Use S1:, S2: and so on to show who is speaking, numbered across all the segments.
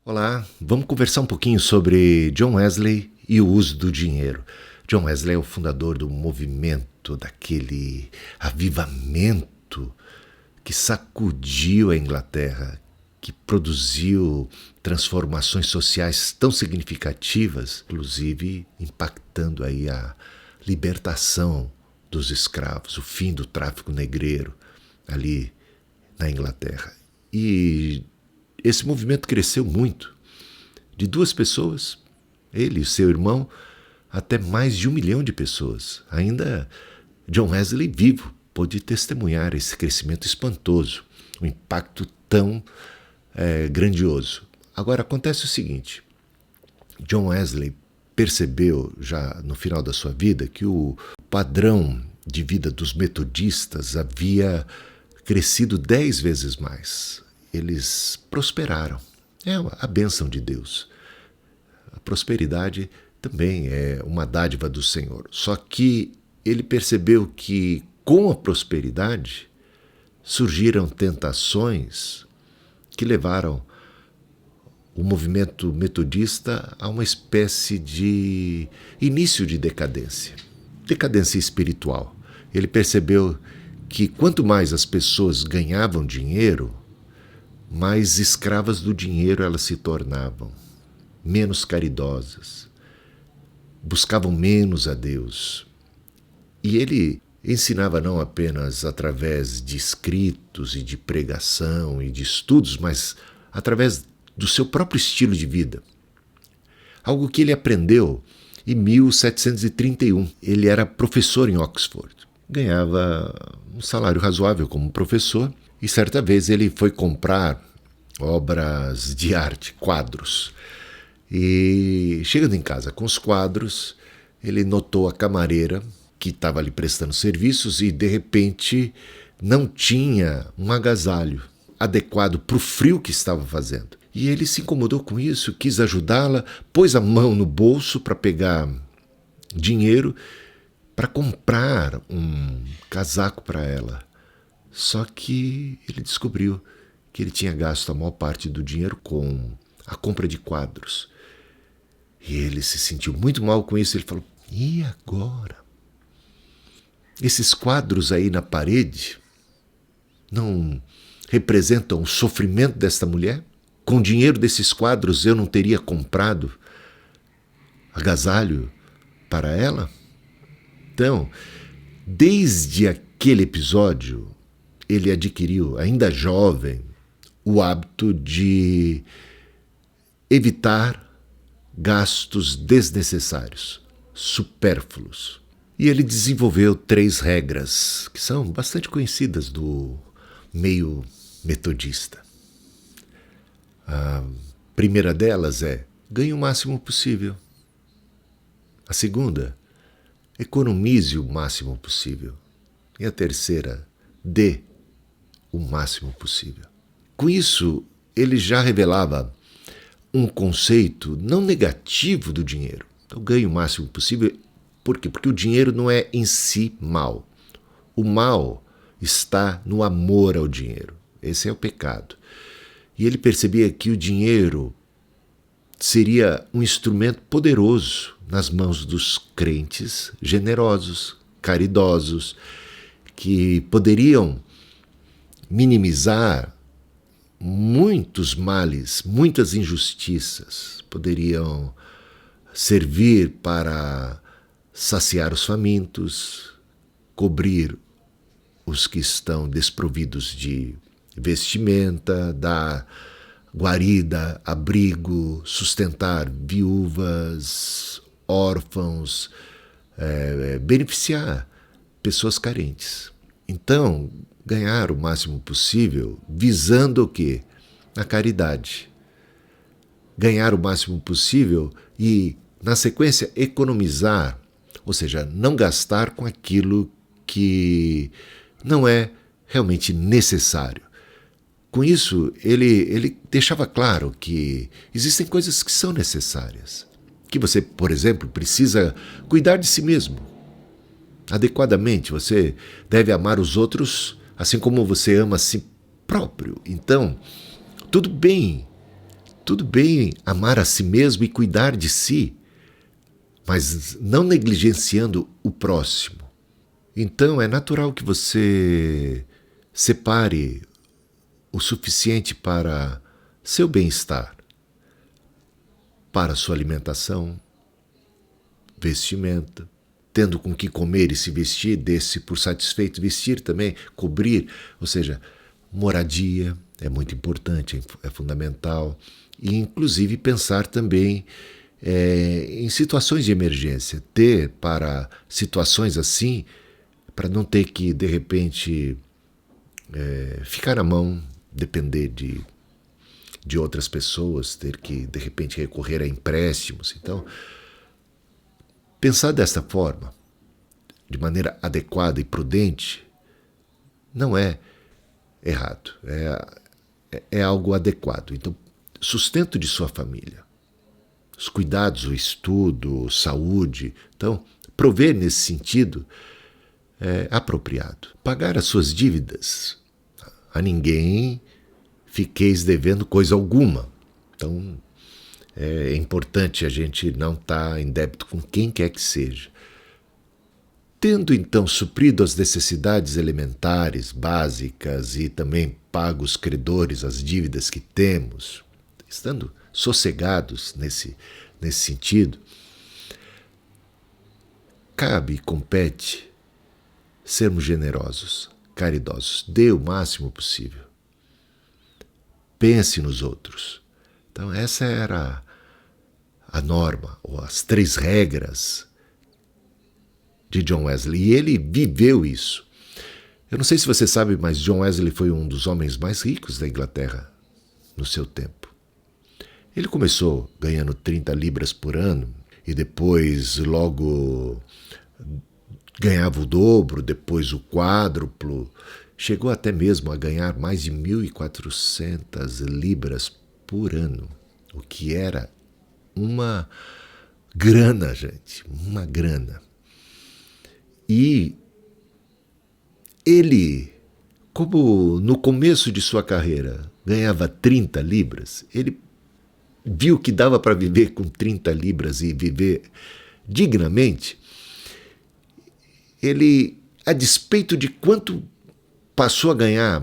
S1: Olá, vamos conversar um pouquinho sobre John Wesley e o uso do dinheiro. John Wesley é o fundador do movimento, daquele avivamento que sacudiu a Inglaterra, que produziu transformações sociais tão significativas, inclusive impactando aí a libertação dos escravos, o fim do tráfico negreiro ali na Inglaterra. E esse movimento cresceu muito, de 2 pessoas, ele e seu irmão, até mais de 1 milhão de pessoas. Ainda John Wesley vivo pôde testemunhar esse crescimento espantoso, um impacto tão grandioso. Agora, acontece o seguinte, John Wesley percebeu já no final da sua vida que o padrão de vida dos metodistas havia crescido 10 vezes mais. Eles prosperaram. É a bênção de Deus. A prosperidade também é uma dádiva do Senhor. Só que ele percebeu que com a prosperidade surgiram tentações que levaram o movimento metodista a uma espécie de início de decadência. Decadência espiritual. Ele percebeu que quanto mais as pessoas ganhavam dinheiro, mais escravas do dinheiro elas se tornavam, menos caridosas, buscavam menos a Deus. E ele ensinava não apenas através de escritos e de pregação e de estudos, mas através do seu próprio estilo de vida. Algo que ele aprendeu em 1731. Ele era professor em Oxford, ganhava um salário razoável como professor, e certa vez ele foi comprar obras de arte, quadros. E chegando em casa com os quadros, ele notou a camareira que estava ali prestando serviços e de repente não tinha um agasalho adequado para o frio que estava fazendo. E ele se incomodou com isso, quis ajudá-la, pôs a mão no bolso para pegar dinheiro para comprar um casaco para ela. Só que ele descobriu que ele tinha gasto a maior parte do dinheiro com a compra de quadros. E ele se sentiu muito mal com isso. Ele falou, e agora? Esses quadros aí na parede não representam o sofrimento desta mulher? Com o dinheiro desses quadros eu não teria comprado agasalho para ela? Então, desde aquele episódio, ele adquiriu, ainda jovem, o hábito de evitar gastos desnecessários, supérfluos. E ele desenvolveu 3 regras que são bastante conhecidas do meio metodista. A primeira delas é: ganhe o máximo possível. A segunda, economize o máximo possível. E a terceira, dê o máximo possível. Com isso, ele já revelava um conceito não negativo do dinheiro. Então, ganhe o máximo possível. Por quê? Porque o dinheiro não é em si mal. O mal está no amor ao dinheiro. Esse é o pecado. E ele percebia que o dinheiro seria um instrumento poderoso nas mãos dos crentes generosos, caridosos, que poderiam minimizar muitos males, muitas injustiças, poderiam servir para saciar os famintos, cobrir os que estão desprovidos de vestimenta, dar guarida, abrigo, sustentar viúvas, órfãos, beneficiar pessoas carentes. Então, ganhar o máximo possível, visando o quê? A caridade. Ganhar o máximo possível e, na sequência, economizar, ou seja, não gastar com aquilo que não é realmente necessário. Com isso, ele deixava claro que existem coisas que são necessárias. Que você, por exemplo, precisa cuidar de si mesmo. Adequadamente, você deve amar os outros assim como você ama a si próprio. Então, tudo bem Tudo bem amar a si mesmo e cuidar de si, mas não negligenciando o próximo. Então é natural que você separe o suficiente para seu bem-estar, para sua alimentação, vestimenta, tendo com que comer e se vestir, desse por satisfeito, vestir também, cobrir, ou seja, moradia é muito importante, é fundamental, e inclusive pensar também em situações de emergência, ter para situações assim, para não ter que, de repente, ficar na mão, depender de outras pessoas, ter que, de repente, recorrer a empréstimos. Então, pensar dessa forma, de maneira adequada e prudente, não é errado, é algo adequado. Então, sustento de sua família, os cuidados, o estudo, saúde. Então, prover nesse sentido é apropriado. Pagar as suas dívidas. A ninguém fiqueis devendo coisa alguma. Então, é importante a gente não estar em débito com quem quer que seja. Tendo então suprido as necessidades elementares, básicas e também pago os credores, as dívidas que temos, estando sossegados nesse sentido, cabe e compete sermos generosos, caridosos, dê o máximo possível. Pense nos outros. Então essa era a norma, ou as 3 regras de John Wesley, e ele viveu isso. Eu não sei se você sabe, mas John Wesley foi um dos homens mais ricos da Inglaterra no seu tempo. Ele começou ganhando 30 libras por ano e depois logo ganhava o dobro, depois o quádruplo. Chegou até mesmo a ganhar mais de 1.400 libras por ano, o que era uma grana, gente, uma grana. E ele, como no começo de sua carreira ganhava 30 libras, ele viu que dava para viver com 30 libras e viver dignamente. Ele, a despeito de quanto passou a ganhar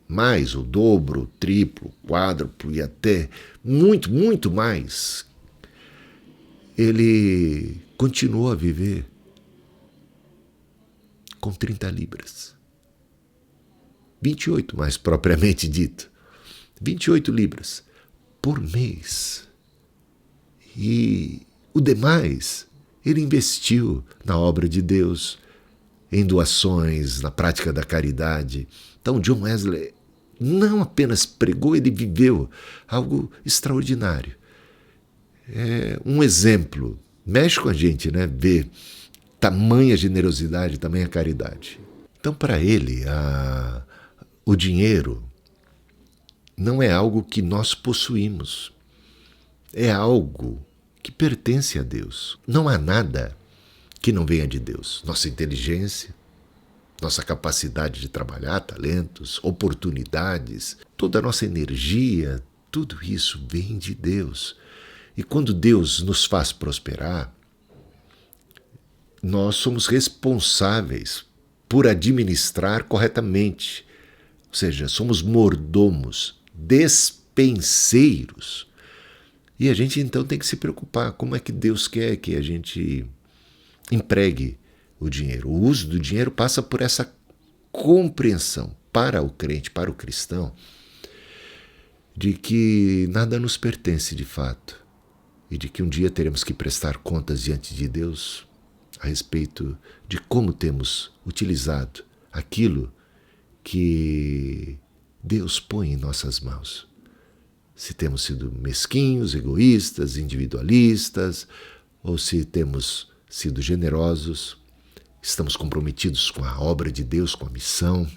S1: mais, o dobro, o triplo, o quádruplo e até muito, muito mais, ele continuou a viver com 30 libras. 28, mais propriamente dito. 28 libras por mês. E o demais ele investiu na obra de Deus, em doações, na prática da caridade. Então John Wesley não apenas pregou, ele viveu algo extraordinário. É um exemplo. Mexe com a gente, né? Ver tamanha generosidade, tamanha caridade. Então, para ele, o dinheiro não é algo que nós possuímos. É algo que pertence a Deus. Não há nada que não venha de Deus. Nossa inteligência, nossa capacidade de trabalhar, talentos, oportunidades, toda a nossa energia, tudo isso vem de Deus. E quando Deus nos faz prosperar, nós somos responsáveis por administrar corretamente. Ou seja, somos mordomos, despenseiros. E a gente então tem que se preocupar como é que Deus quer que a gente empregue o dinheiro. O uso do dinheiro passa por essa compreensão para o crente, para o cristão, de que nada nos pertence de fato e de que um dia teremos que prestar contas diante de Deus a respeito de como temos utilizado aquilo que Deus põe em nossas mãos. Se temos sido mesquinhos, egoístas, individualistas, ou se temos sido generosos, estamos comprometidos com a obra de Deus, com a missão,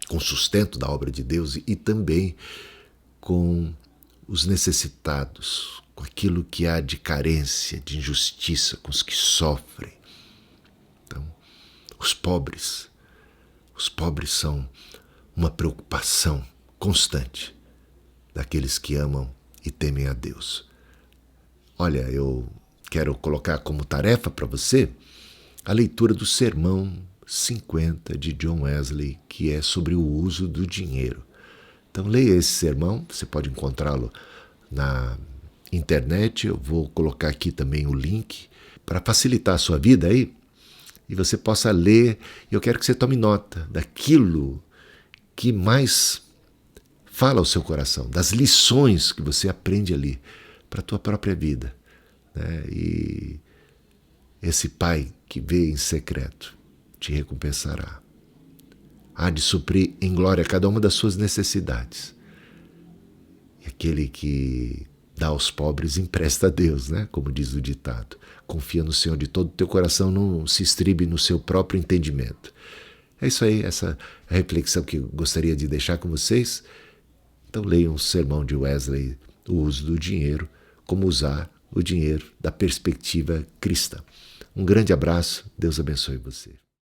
S1: com o sustento da obra de Deus e também com os necessitados, com aquilo que há de carência, de injustiça, com os que sofrem. Então, os pobres são uma preocupação constante daqueles que amam e temem a Deus. Olha, eu quero colocar como tarefa para você a leitura do Sermão 50 de John Wesley, que é sobre o uso do dinheiro. Então leia esse sermão, você pode encontrá-lo na internet, eu vou colocar aqui também o link para facilitar a sua vida aí, e você possa ler. Eu quero que você tome nota daquilo que mais fala ao seu coração, das lições que você aprende ali para a tua própria vida, né? E esse Pai que vê em secreto te recompensará. Há de suprir em glória cada uma das suas necessidades. E aquele que dá aos pobres empresta a Deus, né? Como diz o ditado. Confia no Senhor de todo o teu coração, não se estribe no seu próprio entendimento. É isso aí, essa é a reflexão que eu gostaria de deixar com vocês. Então leiam o sermão de Wesley, o uso do dinheiro, como usar o dinheiro da perspectiva cristã. Um grande abraço, Deus abençoe você.